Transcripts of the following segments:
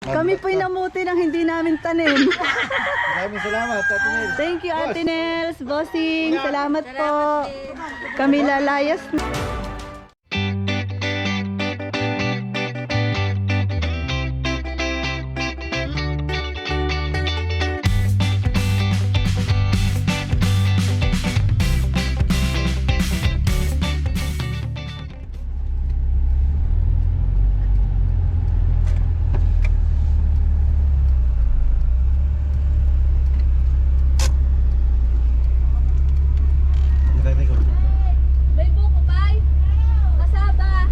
Kami po'y namuti ng hindi namin tanim. Maraming salamat, Ate Nels. Thank you, Ate Nels, bossing. Salamat po. Kami lalayas na. May buko, bay. Kasaba.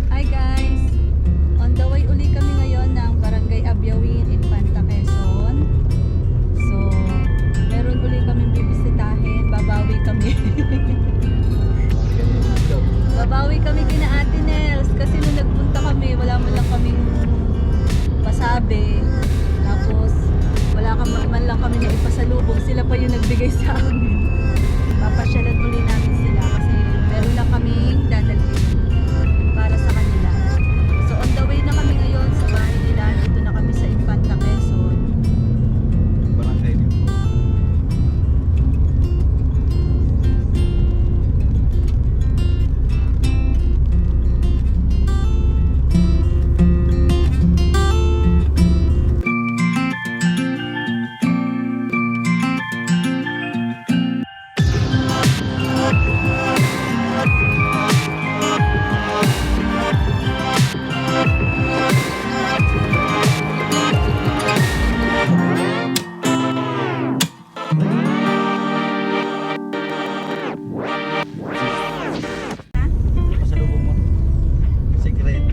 Hi guys! On the way uli kami ngayon ng Barangay Abyawin, Infanta, Quezon. So, meron uli kaming bibisitahin. Babawi kami. Babawi kami kina Ate Nels kasi nung nagpunta kami, wala man lang kaming pasabi. Tapos, wala man lang kami na ipasalubong. Sila pa yung nagbigay sa amin. Papasyalan uli namin sila kasi meron na kaming dadalhin para sa kanila. So on the way na kami ngayon sa bahay nila. Dito na kami sa Infanta, Quezon. Barangay niyo. Pasalubong mo. Secret.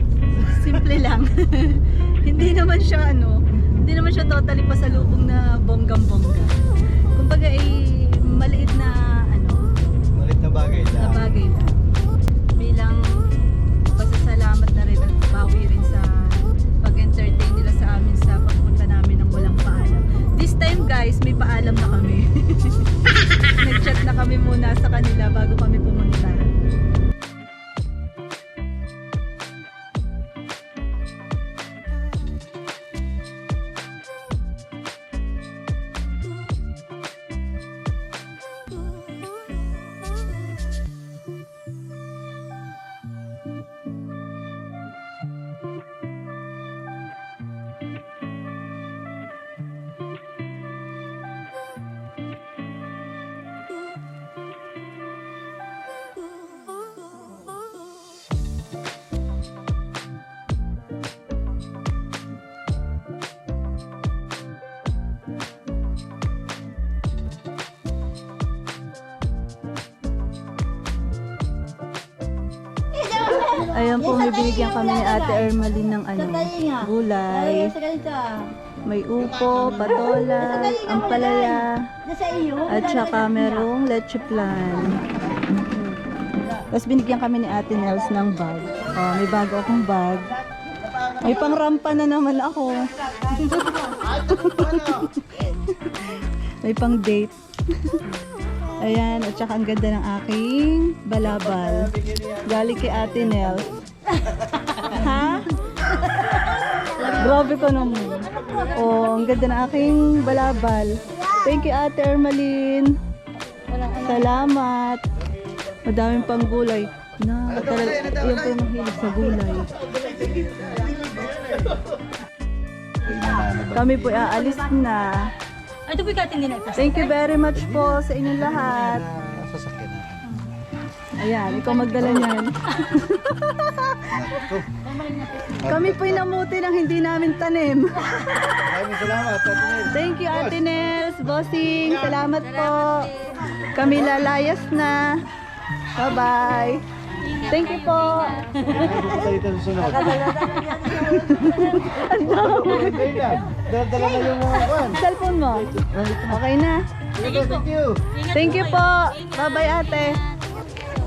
Simple lang. Hindi naman siya hindi naman siya totally pasalubong na bonggang-bongga. Kumbaga maliit na Malit na bagay na lang. bagay lang. Bilang pasasalamat na rin at bawi rin sa pag-entertain nila sa amin sa pagpunta namin ng walang paalam. This time guys, may paalam na kami. Nag-chat na kami muna sa kanila bago kami pumunta. Ayan po, may binigyan kami ni Ate Ermaline ng gulay. May upo, patola, ampalaya, at saka merong leche plan. Tapos binigyan kami ni Ate Nels ng bag. Oh, may bago akong bag. May pangrampa na naman ako. May pang date. Ayan, at saka ang ganda ng aking balabal. Galing kay Ate Nels. Ha? Grabe ko naman. Oh, ang ganda ng aking balabal. Thank you, Ate Ermaline. Salamat. Madaming pang gulay. Na, talaga, yan po yung mahilig sa gulay. Ay, mananabag. Kami po aalis na. Ay, ito po ikating din ito. Thank you very much po sa inyong lahat. Sasakyan na. Ayan, ikaw magdala niyan. Naku. Kami po'y namuti ng hindi namin tanim. Maraming salamat, Ate Nel. Thank you, Ate Nels, Bossing. Salamat po. Kami lalayas na. Bye-bye. Thank you po. Ano tayo dito sa sunod? Kayo na. Dala na yung mga kwan. Cellphone mo. Okay na. Thank you. Thank you po. Bye-bye, ate.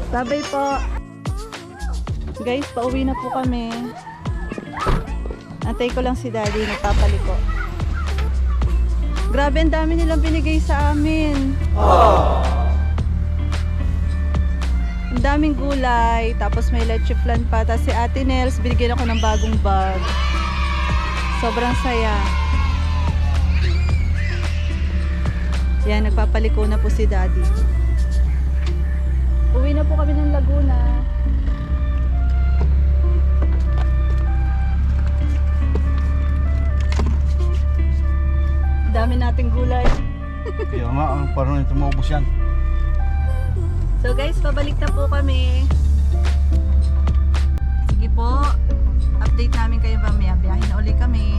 Bye-bye po. Guys, pauwi na po kami. Antay ko lang si Daddy, nagpapaliko. Grabe, ang dami nilang binigay sa amin. Ang daming gulay, tapos may leche flan pa. Tapos si Ate Nels, binigyan ako ng bagong bag. Sobrang saya. Yan, nagpapaliko na po si Daddy. Uwi na po kami ng Laguna. Dami nating gulay. Kaya nga, parang ito maubos yan. So guys, pabalik na po kami. Sige po, update namin kayo mamaya. Biyahin na uli kami.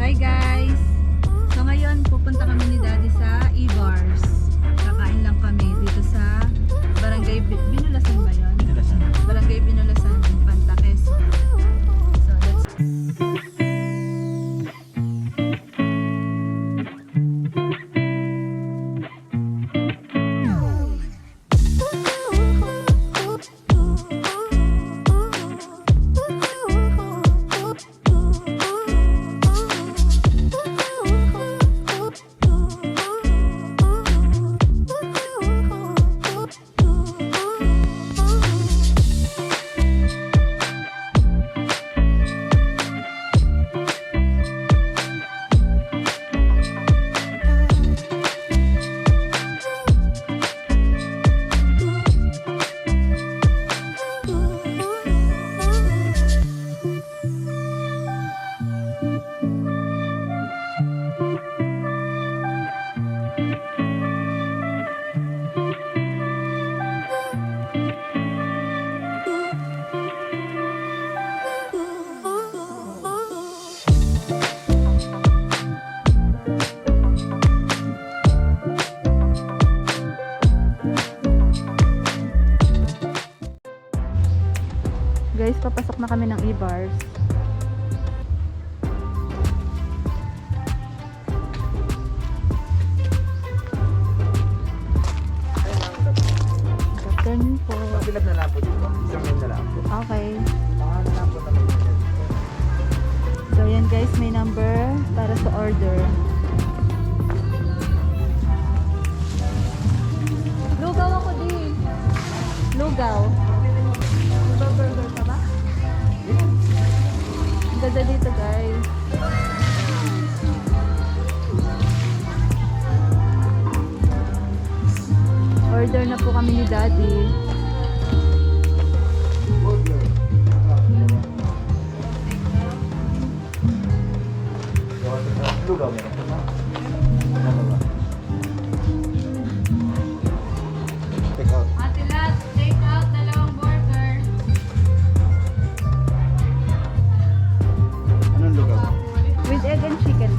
Hi guys! So ngayon pupunta kami ni Daddy sa E-Bars. Kakain lang kami dito sa Barangay Binulasan ba yun? Binulasan. Barangay Binulasan, Infanta, Quezon. So let's... Guys, papasok na kami ng E-Bars. Ganun po. Mabilag na lang po dito. Isang yan na lang po. Okay. Pangalan na po namin. So yan guys, may number para sa order. Lugaw ako din. Lugaw. Burger ka ba? Ang ganda dito guys. Order na po kami ni Daddy. Lugaw meron po ba? Take out. Ate Lat, take out dalawang burger. Anong lugaw? With egg and chicken.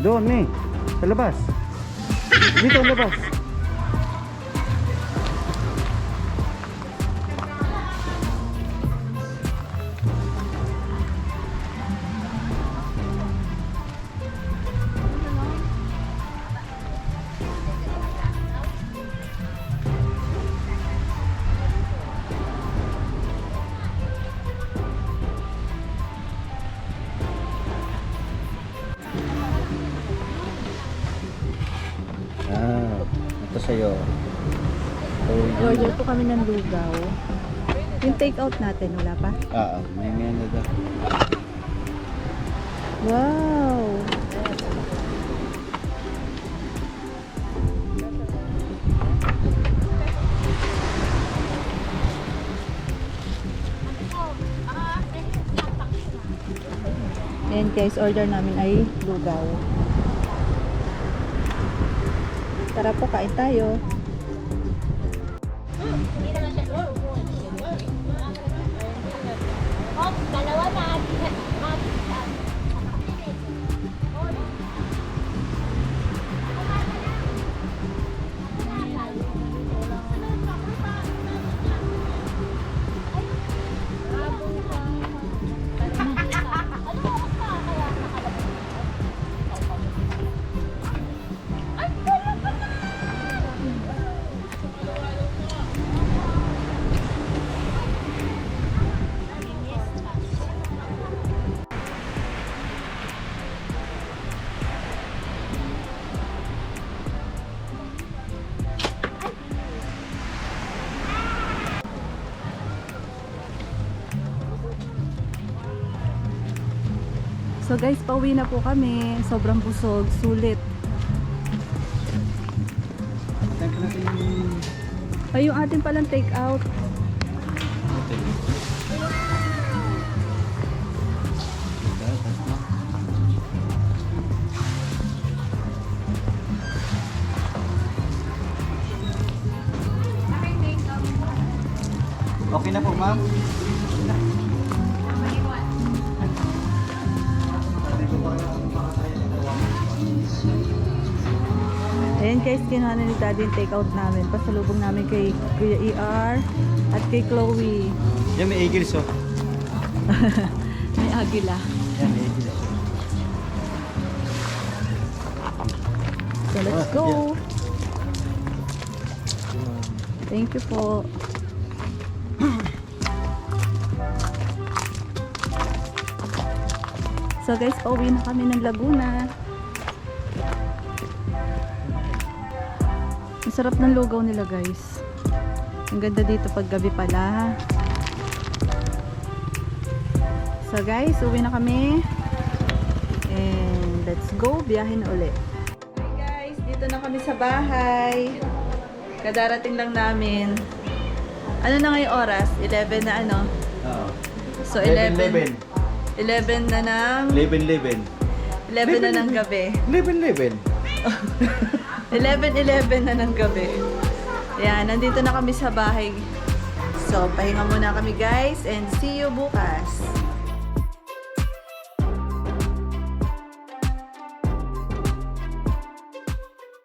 Doon, May. Sa labas. Dito, labas. sa'yo. Order po kami ng lugaw. Yung take out natin, wala pa? May menu daw. Wow! Ayan guys, order namin ay lugaw. Tara po, kain tayo. So guys, pauwi na po kami. Sobrang busog, sulit. Thank you natin yung... Ay, yung ating palang take out. Okay na po, ma'am. Ayan guys, kinuha na ni Daddy yung take out namin. Pasalubong namin kay Kuya ER at kay Chloe. Yan, may eagles oh. May agila. Yan, may eagles. So let's go. Thank you po. So guys, pauwi na kami ng Laguna. Ang sarap ng lugaw nila guys. Ang ganda dito pag gabi pala. So guys, uwi na kami. And let's go, biyahe na ulit. Hi guys, dito na kami sa bahay. Kadarating lang namin. Ano na ngayong oras? 11 na ano? Oo. So 11 na ng 11 na ng gabi. 11 11 na ng gabi. Yan, nandito na kami sa bahay. So, pahinga muna kami guys and see you bukas.